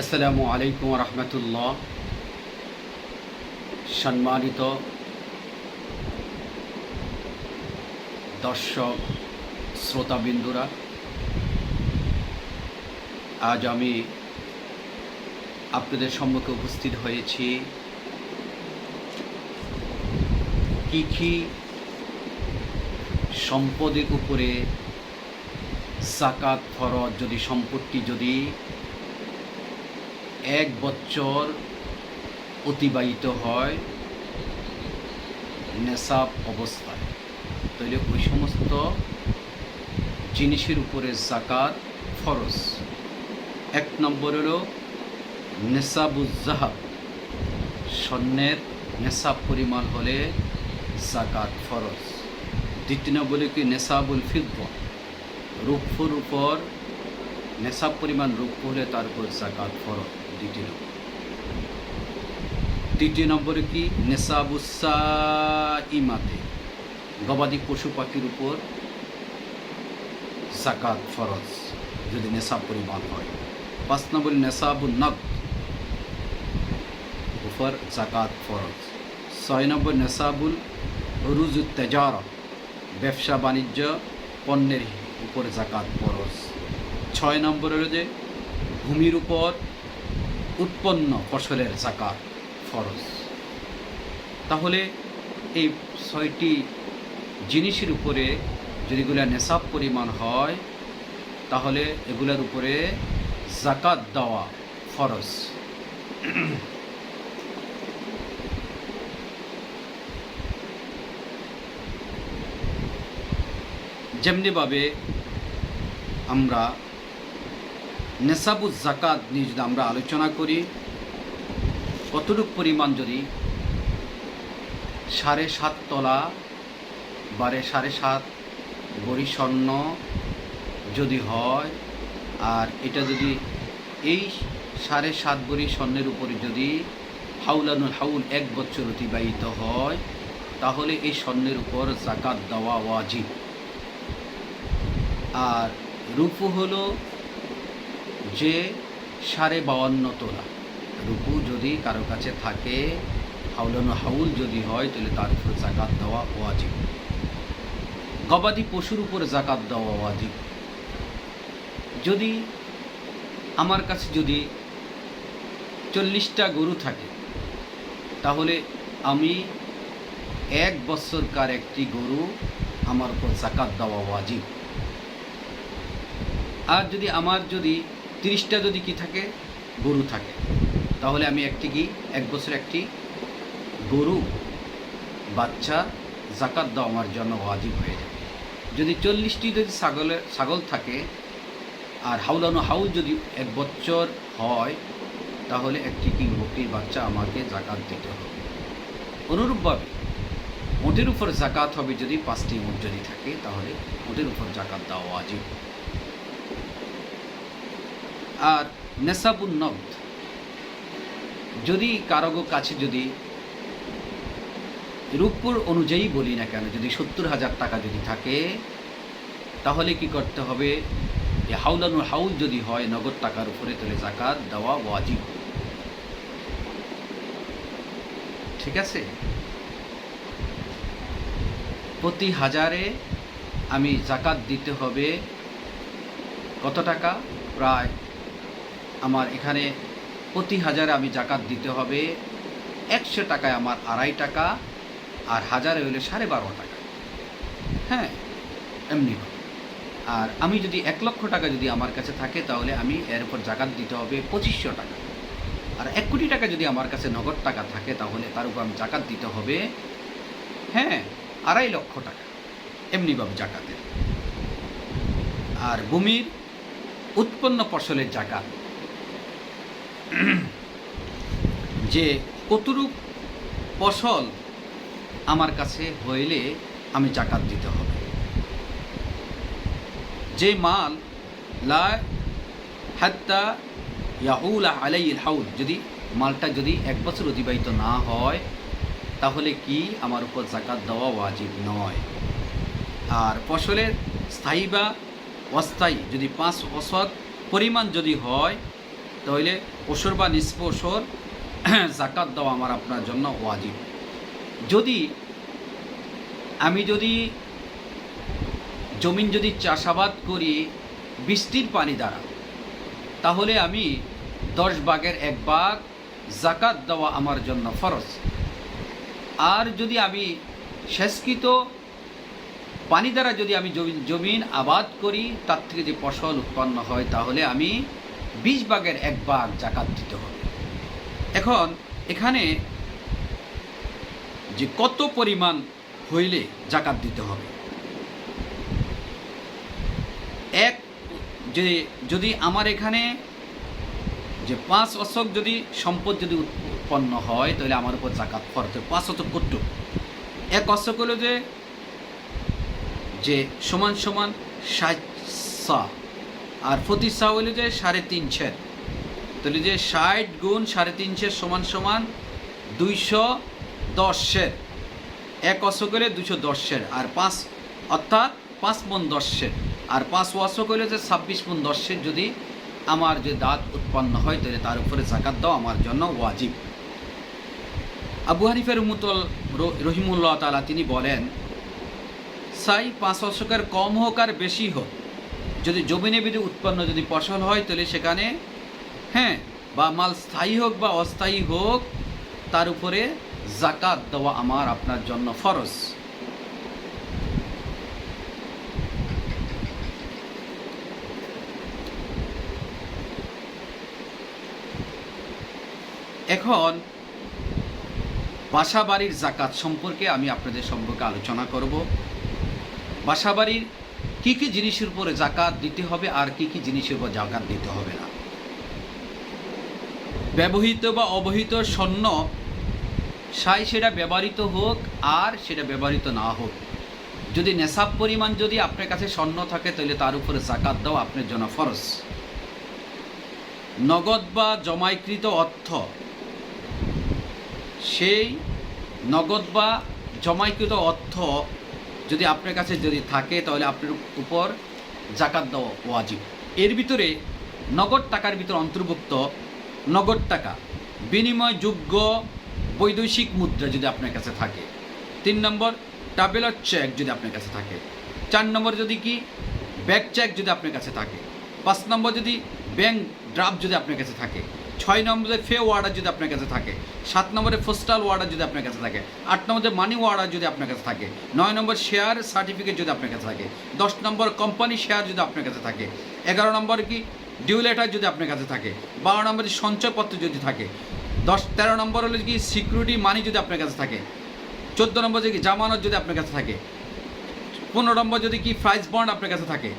আসসালামু আলাইকুম রহমতুল্লাহ। সম্মানিত দর্শক শ্রোতাবিন্দুরা, আজ আমি আপনাদের সম্মুখে উপস্থিত হয়েছি কি সম্পদের উপরে যাকাত ফরজ, যদি সম্পত্তি যদি 1 বছর অতিবাহিত হয় নেশাব অবস্থায়, তাহলে ওই সমস্ত জিনিসের উপরে যাকাত ফরজ। 1 নম্বর হলো নেশাবুজ জাহাব, স্বর্ণের নেশাব পরিমাণ হলে যাকাত ফরজ। 2 নম্বর কি নেশাবুল ফিদ্দা, রূপর উপর নেশাব পরিমাণ রূপ হলে তার উপর যাকাত ফরজ। 2 নম্বরে কি নেশাবুসাইমাতে, গবাদি পশু পাখির উপর যাকাত ফরজ যদি নেশাব পরিমাণ হয়। 5 নম্বর নেশাবুন নগদ, উপর যাকাত ফরজ। 6 নম্বর নেশাবুল রুজুত তেজারা, ব্যবসা বাণিজ্য পণ্যের উপর যাকাত ফরজ। 6 নম্বর হলো যে ভূমির উপর উৎপন্ন ফসলের যাকাত ফরজ। তাহলে এই 6টি জিনিসের উপরে যদি এগুলা নেশাব পরিমাণ হয় তাহলে এগুলার উপরে যাকাত দেওয়া ফরজ। যেমনিভাবে আমরা নেশাবুজ যাকাত নিয়ে যদি আমরা আলোচনা করি, কতটুকু পরিমাণ যদি 7.5 তোলা বারে 7.5 ভরি স্বর্ণ যদি হয়, আর এটা যদি এই 7.5 ভরি স্বর্ণের উপরে যদি হাউলানুল হাউল 1 বছর অতিবাহিত হয় তাহলে এই স্বর্ণের উপর যাকাত দেওয়া ওয়াজিব। আর রূপু হলো যে 52.5 তোলা, রূপু যদি কারো কাছে থাকে হাউলানো হাউল যদি হয় তাহলে তার উপর যাকাত দেওয়া ওয়াজিব। গবাদি পশুর উপর যাকাত দেওয়া ওয়াজিব। যদি আমার কাছে যদি 40টা গরু থাকে তাহলে আমি 1 বছরকার একটি গরু আমার উপর যাকাত দেওয়া ওয়াজিব। আর যদি আমার যদি 30টা যদি কি থাকে গরু থাকে তাহলে আমি 1 বছর একটি গরু বাচ্চা যাকাত দেওয়া আমার জন্য ওয়াজিব হয়ে যাবে। যদি 40টি যদি ছাগল থাকে আর হাউলানো হাউল যদি 1 বছর হয় তাহলে একটি বকরির বাচ্চা আমাকে যাকাত দিতে হবে। অনুরূপভাবে উটের উপর যাকাত হবে, যদি 5টি উট যদি থাকে তাহলে উটের উপর যাকাত দেওয়া ওয়াজিব। আর নেশাবুন নগদ, যদি কারো কাছে যদি রূপপুর অনুযায়ী বলি না কেন, যদি 70,000 টাকা যদি থাকে তাহলে কি করতে হবে, হাউলানুল হাউল যদি হয় নগদ টাকার উপরে তাহলে যাকাত দেওয়া ওয়াজিব। ঠিক আছে, প্রতি হাজারে আমি যাকাত দিতে হবে কত টাকা, প্রায় আমার এখানে প্রতি হাজারে আমি যাকাত দিতে হবে 100 টাকায় আমার 2.5 টাকা, আর হাজারে হলে 12.5 টাকা। হ্যাঁ, এমনি। আর আমি যদি 1 লক্ষ টাকা যদি আমার কাছে থাকে তাহলে আমি এর উপর যাকাত দিতে হবে 2500 টাকা। আর 1 কোটি টাকা যদি আমার কাছে নগদ টাকা থাকে তাহলে তার উপর আমি যাকাত দিতে হবে 2.5 লক্ষ টাকা, এমনিভাবে যাকাতের। আর ভূমির উৎপন্ন ফসলের যাকাত, যে কতটুক ফসল আমার কাছে হইলে আমি যাকাত দিতে হবে। যে মাল লা হাত্তা ইয়াহুলা আলাইহিল হাউল, যদি মালটা যদি 1 বছর অতিবাহিত না হয় তাহলে কি আমার উপর যাকাত দেওয়া ওয়াজিব নয়। আর ফসলের স্থায়ী বা অস্থায়ী যদি 5 অসৎ পরিমাণ যদি হয় তাহলে ওসর বা নিসফ ওসর জাকাত দেওয়া আমার আপনার জন্য ওয়াজিব। যদি আমি জমিন যদি চাষাবাদ করি বৃষ্টির পানি দ্বারা, তাহলে আমি 10 ভাগের 1 ভাগ জাকাত দেওয়া আমার জন্য ফরজ। আর যদি আমি সেচকৃত পানি দ্বারা যদি আমি জমিন আবাদ করি, তার থেকে যে ফসল উৎপন্ন হয়, তাহলে আমি 20 ভাগের 1 ভাগ জাকাত দিতে হবে। এখন এখানে যে কত পরিমাণ হইলে জাকাত দিতে হবে, যদি আমার এখানে যে 5 অশক যদি সম্পদ যদি উৎপন্ন হয়, তাহলে আমার উপর জাকাত ফরজ। 5 অশক কত? 1 অশক হলো যে সমান 60 সা, আর প্রতি সা হইল যে 3.5 তাহলে যে 60 গুণ 3.5 সমান 210। 1 অশক হলে 210, আর 5 অর্থাৎ 5 মণ 10, আর 5 অশক হইলে যে 26 মণ 10 যদি আমার যে দাঁত উৎপন্ন হয়, তাহলে তার উপরে জাকাত দেওয়া আমার জন্য ওয়াজিব। আবু হানিফা রহিমুল্লাহ তাআলা তিনি বলেন, 5 অশকের কম হোক আর বেশি হোক, যদি জমিনে বিধি উৎপন্ন যদি ফসল হয়, তাহলে সেখানে বা মাল স্থায়ী হোক বা অস্থায়ী হোক, তার উপরে জাকাত দেওয়া আমার আপনার জন্য ফরজ। এখন বাসাবাড়ির জাকাত সম্পর্কে আমি আপনাদের সম্পর্কে আলোচনা করব। বাসাবাড়ির কী কী জিনিসের উপরে জাকাত দিতে হবে আর কী কী জিনিসের উপর জাকাত দিতে হবে না। ব্যবহৃত বা অবহিত স্বর্ণ, সেটা ব্যবহৃত হোক আর সেটা ব্যবহৃত না হোক, যদি নেশাব পরিমাণ যদি আপনার কাছে স্বর্ণ থাকে, তাহলে তার উপরে জাকাত দেওয়া আপনার জন্য ফরজ। নগদ বা জমাইকৃত অর্থ, সেই নগদ বা জমাইকৃত অর্থ যদি আপনার কাছে যদি থাকে, তাহলে আপনার উপর জাকাত দেওয়া ওয়াজিব। এর ভিতরে নগদ টাকার ভিতরে অন্তর্ভুক্ত নগদ টাকা, বিনিময়যোগ্য বৈদেশিক মুদ্রা যদি আপনার কাছে থাকে। 3 নম্বর ট্রাভেলার চেক যদি আপনার কাছে থাকে। 4 নম্বর যদি কি ব্যাক চেক যদি আপনার কাছে থাকে। 5 নম্বর যদি ব্যাংক ড্রাফট যদি আপনার কাছে থাকে। 6 নম্বরে ফে ওয়ার্ডার যদি আপনার কাছে থাকে। 7 নম্বরে পোস্টাল ওয়ার্ডার যদি আপনার কাছে থাকে। 8 নম্বরে মানি ওয়ার্ডার যদি আপনার কাছে থাকে। 9 নম্বর শেয়ার সার্টিফিকেট যদি আপনার কাছে থাকে। 10 নম্বর কোম্পানি শেয়ার যদি আপনার কাছে থাকে। 11 নম্বর কি ডিউ লেটার যদি আপনার কাছে থাকে। 12 নম্বরে সঞ্চয়পত্র যদি থাকে। 13 নম্বর হলো কি সিকিউরিটি মানি যদি আপনার কাছে থাকে। 14 নম্বর যদি জামানত যদি আপনার কাছে থাকে। 15 নম্বর যদি কি প্রাইস বন্ড আপনার কাছে থাকে।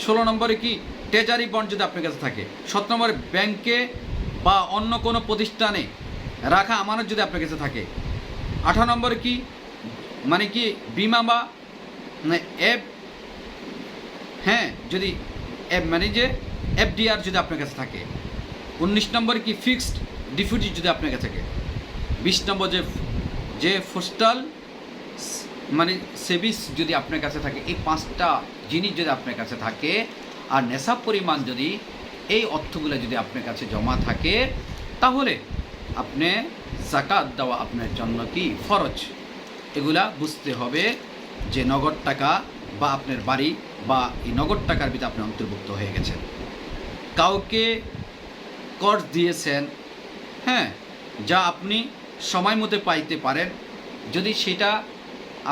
16 নম্বরে কি ট্রেজারি বন্ড যদি আপনার কাছে থাকে। 17 নম্বরে ব্যাংকে বা অন্য কোনো প্রতিষ্ঠানে রাখা আমানত যদি আপনার কাছে থাকে। 18 নম্বরে কি কি বিমা বা এফ যদি যে এফডিআর যদি আপনার কাছে থাকে। 19 নম্বরে কি ফিক্সড ডিপোজিট যদি আপনার কাছে থাকে। 20 নম্বর যে পোস্টাল সেভিংস যদি আপনার কাছে থাকে। এই 5টা জিনিস যদি আপনার কাছে থাকে আর নেশাব পরিমাণ যদি এই অর্থগুলো যদি আপনার কাছে জমা থাকে, তাহলে আপনি জাকাত দেওয়া আপনার জন্য কি ফরজ। এগুলা বুঝতে হবে যে নগদ টাকা বা আপনার বাড়ি বা এই নগদ টাকার ভিতরে আপনি অন্তর্ভুক্ত হয়ে গেছেন। কাউকে কর্জ দিয়েছেন, যা আপনি সময় মতো পাইতে পারেন, যদি সেটা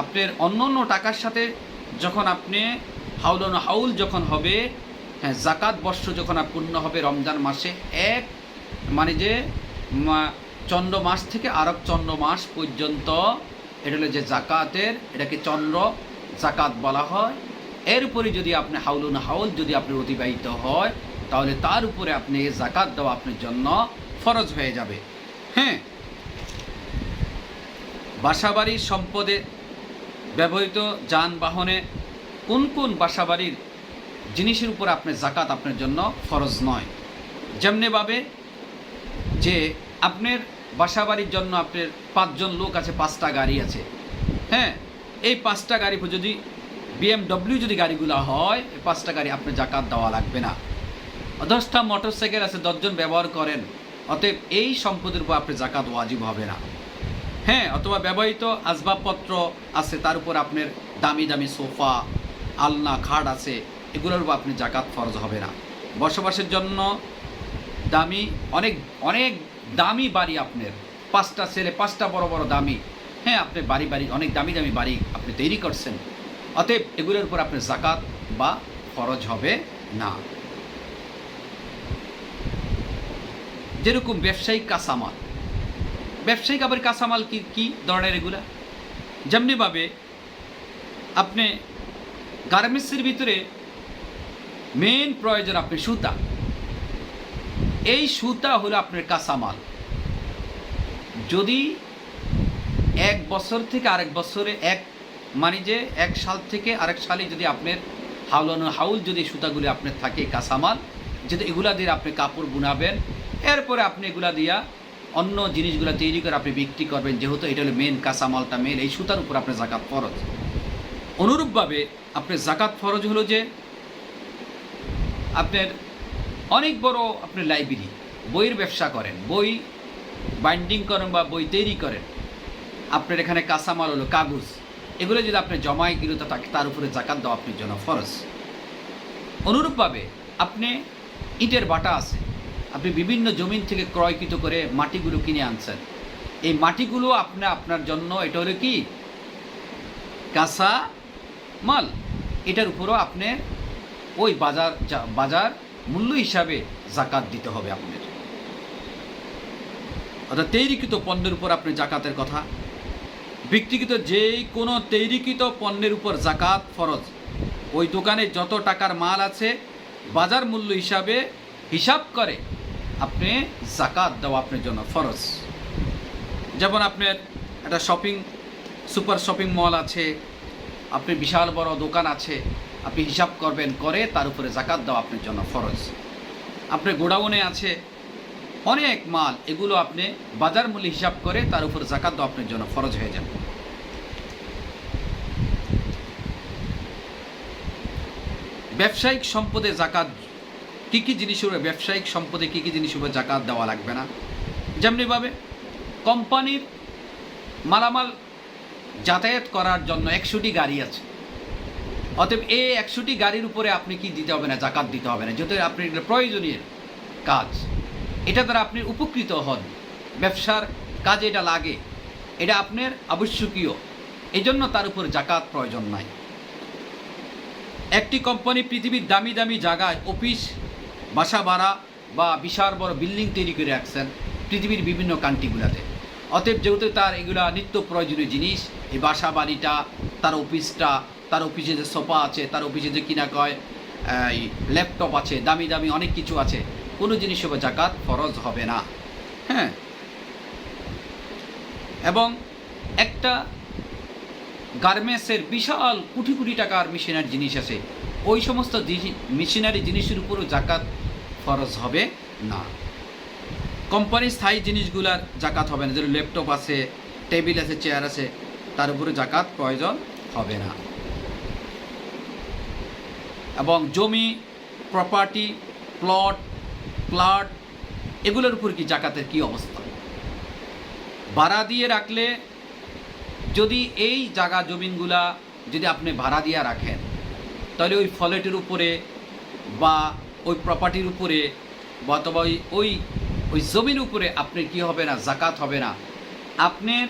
আপনার অন্য টাকার সাথে যখন আপনি হাউল যখন হবে, জাকাত বর্ষ যখন পূর্ণ হবে রমজান মাসে, এক যে চন্দ্র মাস থেকে আরব চন্দ্র মাস পর্যন্ত, এটা হলো যে জাকাতের, এটাকে চন্দ্র জাকাত বলা হয়। এর উপরে যদি আপনি হাউল যদি আপনার অতিবাহিত হয়, তাহলে তার উপরে আপনি জাকাত দেওয়া আপনার জন্য ফরজ হয়ে যাবে। বাসাবাড়ির সম্পদে ব্যবহৃত যানবাহনে কোন কোন বাসাবাড়ির জিনিসের উপর আপনার জাকাত আপনার জন্য ফরজ নয়। যেমনিভাবে যে আপনার বাসাবাড়ির জন্য আপনার 5 জন লোক আছে, 5টা গাড়ি আছে, এই 5টা গাড়ি যদি BMW যদি গাড়িগুলো হয়, এই 5টা গাড়ি আপনার জাকাত দেওয়া লাগবে না। 10টা মোটরসাইকেল আছে, 10জন ব্যবহার করেন, অতএব এই সম্পদের উপর আপনার জাকাত ওয়াজিব হবে না। হ্যাঁ, অথবা ব্যবহৃত আসবাবপত্র আছে, তার উপর আপনার দামি দামি সোফা, আলনা, খাট আছে, এগুলোর উপর আপনি জাকাত ফরজ হবে না। বসবাসের জন্য দামি অনেক অনেক দামি বাড়ি, আপনার 5টা ছেলে 5টা বড় বড় দামি, হ্যাঁ, আপনি বাড়ি অনেক দামি দামি বাড়ি আপনি তৈরি করছেন, অতএব এগুলোর উপর আপনার জাকাত বা ফরজ হবে না। যেরকম ব্যবসায়িক কাঁচামাল, ব্যবসায়িক আবার কাঁচামাল কি কি ধরনের এগুলা, যেমনিভাবে আপনি গার্মেন্টসের ভিতরে মেন প্রয়োজন আপনি সুতা, এই সুতা হলো আপনার কাঁচামাল। যদি 1 বছর থেকে আরেক বছরে মানে যে 1 সাল থেকে আরেক সালে যদি আপনার হাউল যদি সুতাগুলি আপনার থাকে কাঁচামাল, যদি এগুলা দিয়ে আপনি কাপড় বুনাবেন, এরপরে আপনি এগুলা দিয়া অন্য জিনিসগুলো তৈরি করে আপনি বিক্রি করবেন, যেহেতু এটা হলো মেন কাঁচামালটা, মেন এই সুতার উপর আপনার জাকাত ফরজ। অনুরূপভাবে আপনার জাকাত ফরজ হলো যে আপনার অনেক বড় আপনি লাইব্রেরি, বইয়ের ব্যবসা করেন, বই বাইন্ডিং করেন বা বই তৈরি করেন, আপনার এখানে কাঁচামাল হলো কাগজ, এগুলো যদি আপনি জমায় গিরতে থাকে, তার উপরে জাকাত দেওয়া আপনার জন্য ফরজ। অনুরূপভাবে আপনি ইটের ভাটা আছে, আপনি বিভিন্ন জমিন থেকে ক্রয়কৃত করে মাটিগুলো কিনে আনছেন, এই মাটিগুলো আপনার জন্য এটা হলো কি কাঁচা মাল, এটার উপরও আপনি ওই বাজার মূল্য হিসাবে জাকাত দিতে হবে আপনার। অর্থাৎ তৈরিকৃত পণ্যের উপর আপনি জাকাতের কথা, বিক্রিকৃত যে কোনো তৈরিকৃত পণ্যের উপর জাকাত ফরজ। ওই দোকানে যত টাকার মাল আছে বাজার মূল্য হিসাব করে আপনি জাকাত দেওয়া আপনার জন্য ফরজ। যেমন আপনার একটা সুপার শপিং মল আছে, আপনি বিশাল বড় দোকান আছে, আপনি হিসাব করবেন, করে তার উপরে জাকাত দেওয়া আপনার জন্য ফরজ। আপনার গোডাউনে আছে অনেক মাল, এগুলো আপনি বাজার মূল্য হিসাব করে তার উপর জাকাত দেওয়া আপনার জন্য ফরজ হয়ে যাবে। ব্যবসায়িক সম্পদে জাকাত কী কী জিনিস উপরে, ব্যবসায়িক সম্পদে কী কী জিনিস উপরে জাকাত দেওয়া লাগবে না, যেমনিভাবে কোম্পানির মালামাল যাতায়াত করার জন্য 100টি গাড়ি আছে, অতএব এই 100টি গাড়ির উপরে আপনি কি দিতে হবে না, জাকাত দিতে হবে না, যেহেতু আপনি প্রয়োজনীয় কাজ, এটা দ্বারা আপনি উপকৃত হন, ব্যবসার কাজে এটা লাগে, এটা আপনার আবশ্যকীয়, এই জন্য তার উপর জাকাত প্রয়োজন নাই। একটি কোম্পানি পৃথিবীর দামি দামি জায়গায় অফিস, বাসা ভাড়া বা বিশাল বড় বিল্ডিং তৈরি করে রাখছেন পৃথিবীর বিভিন্ন কান্ট্রিগুলোতে, অতএব যেহেতু তার এগুলা নিত্য প্রয়োজনীয় জিনিস, এই বাসা বাড়িটা, তার অফিসটা, তার অফিসে যে সোফা আছে, তার অফিসে যে কিনা কয় ল্যাপটপ আছে, দামি দামি অনেক কিছু আছে, কোনো জিনিস হবে জাকাত ফরজ হবে না। হ্যাঁ, এবং একটা গার্মেন্টসের বিশাল কোটি কোটি টাকার মেশিনারি জিনিস আছে, ওই সমস্ত মেশিনারি জিনিসের উপরও জাকাত ফরজ হবে না। কোম্পানির স্থায়ী জিনিসগুলার জাকাত হবে না, যেমন ল্যাপটপ আছে, টেবিল আছে, চেয়ার আছে, তার উপরে জাকাত প্রয়োজন হবে না। এবং জমি, প্রপার্টি, প্লট এগুলোর উপর কি জাকাতের কি অবস্থা? ভাড়া দিয়ে রাখলে, যদি এই জায়গা জমিনগুলা যদি আপনি ভাড়া দিয়ে রাখেন, তাহলে ওই ফ্ল্যাটের উপরে বা ওই প্রপার্টির উপরে বা অথবা ওই জমির উপরে আপনার কি হবে না, জাকাত হবে না। আপনার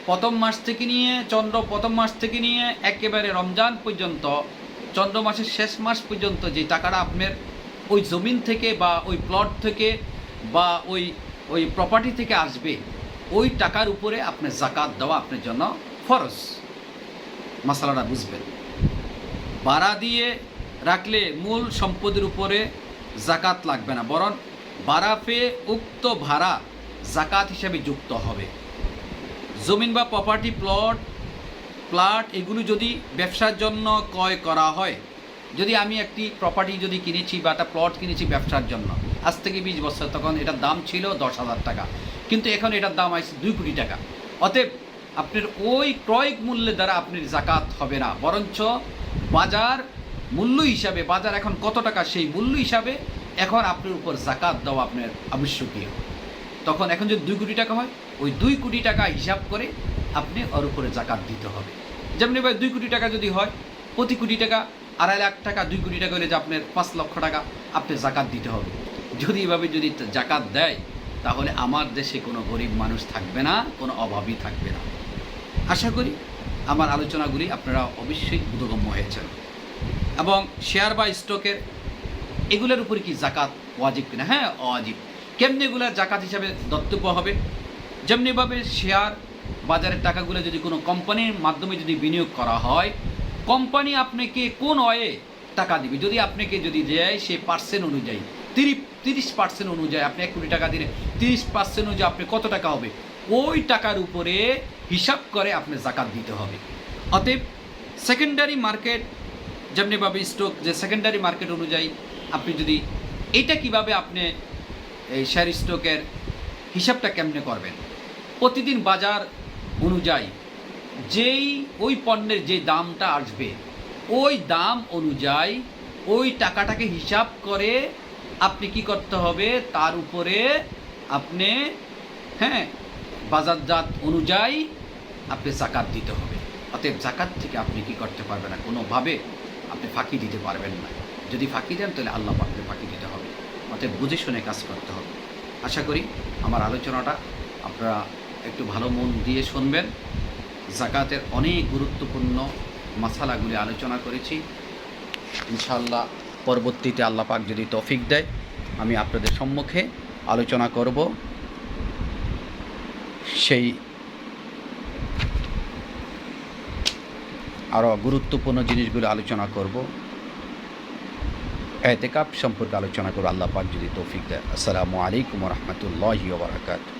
প্রথম মাস থেকে নিয়ে একেবারে রমজান পর্যন্ত, চন্দ্র মাসের শেষ মাস পর্যন্ত যে টাকাটা আপনার ওই জমিন থেকে বা ওই প্লট থেকে বা ওই প্রপার্টি থেকে আসবে, ওই টাকার উপরে আপনার জাকাত দেওয়া আপনার জন্য ফরজ। মশলাটা বুঝবেন। ভাড়া দিয়ে রাখলে মূল সম্পদের উপরে জাকাত লাগবে না, বরং ভাড়া পেয়ে উক্ত ভাড়া জাকাত হিসাবে যুক্ত হবে। জমিন বা প্রপার্টি, প্লট এগুলো যদি ব্যবসার জন্য ক্রয় করা হয়, যদি আমি একটি প্রপার্টি যদি কিনেছি বা একটা প্লট কিনেছি ব্যবসার জন্য, আজ থেকে 20 বছর, তখন এটার দাম ছিল 10,000 টাকা, কিন্তু এখন এটার দাম আছে 2 কোটি টাকা। অতএব আপনার ওই ক্রয় মূল্যের দ্বারা আপনার জাকাত হবে না, বরঞ্চ বাজার মূল্য হিসাবে, বাজার এখন কত টাকা সেই মূল্য হিসাবে এখন আপনার উপর জাকাত দেওয়া আপনার আবশ্যকীয়। তখন এখন যদি 2 কোটি টাকা হয়, ওই 2 কোটি টাকা হিসাব করে আপনি ওর উপরে জাকাত দিতে হবে। যেমনি ভাই 2 কোটি টাকা যদি হয়, প্রতি কোটি টাকা 2.5 লাখ টাকা, 2 কোটি টাকা হলে যে আপনার 5 লক্ষ টাকা আপনি জাকাত দিতে হবে। যদি এভাবে যদি জাকাত দেয়, তাহলে আমার দেশে কোনো গরিব মানুষ থাকবে না, কোনো অভাবী থাকবে না। আশা করি আমার আলোচনাগুলি আপনারা অবশ্যই বোধগম্য হয়েছেন। এবং শেয়ার বা স্টকের এগুলোর উপরে কি জাকাত ওয়াজিব কিনা? হ্যাঁ, ওয়াজিব। কেমনি এগুলার জাকাত হিসাবে দত্তব্য হবে? যেমনিভাবে শেয়ার বাজারের টাকাগুলো যদি কোনো কোম্পানির মাধ্যমে যদি বিনিয়োগ করা হয়, কোম্পানি আপনাকে কোন ওয়ে টাকা দিবে, যদি আপনাকে যদি দেয় সে পার্সেন্ট অনুযায়ী 30% অনুযায়ী, আপনি 1 কোটি টাকা দিলে 30% অনুযায়ী আপনি কত টাকা হবে, ওই টাকার উপরে হিসাব করে আপনি জাকাত দিতে হবে। অতএব সেকেন্ডারি মার্কেট যেমনিভাবে স্টক যে সেকেন্ডারি মার্কেট অনুযায়ী আপনি যদি এইটা কিভাবে আপনি এই শেয়ার স্টকের হিসাবটা কেমনে করবেন, প্রতিদিন বাজার অনুযায়ী যেই ওই পণ্যের যে দামটা আসবে, ওই দাম অনুযায়ী ওই টাকাটাকে হিসাব করে আপনি কি করতে হবে, তার উপরে আপনি বাজারজাত অনুযায়ী আপনি জাকাত দিতে হবে। অতএব জাকাত থেকে আপনি কি করতে পারবেন না, কোনোভাবে আপনি ফাঁকি দিতে পারবেন না। যদি ফাঁকি দেন তাহলে আল্লাহ পাককে ফাঁকি দিতে হবে। অতএব বুঝে শুনে কাজ করতে হবে। আশা করি আমার আলোচনাটা আপনারা একটু ভালো মন দিয়ে শুনবেন। জাকাতের অনেক গুরুত্বপূর্ণ মাসালাগুলি আলোচনা করেছি। ইনশাআল্লাহ পরবর্তীতে আল্লাহ পাক যদি তৌফিক দেয়, আমি আপনাদের সম্মুখে আলোচনা করব, সেই আরও গুরুত্বপূর্ণ জিনিসগুলো আলোচনা করব, এতেকাফ সম্পর্কে আলোচনা করব, আল্লাহ পাক যদি তৌফিক দেয়। আসসালামু আলাইকুম ওয়া রাহমাতুল্লাহি ওয়া বারাকাতুহু।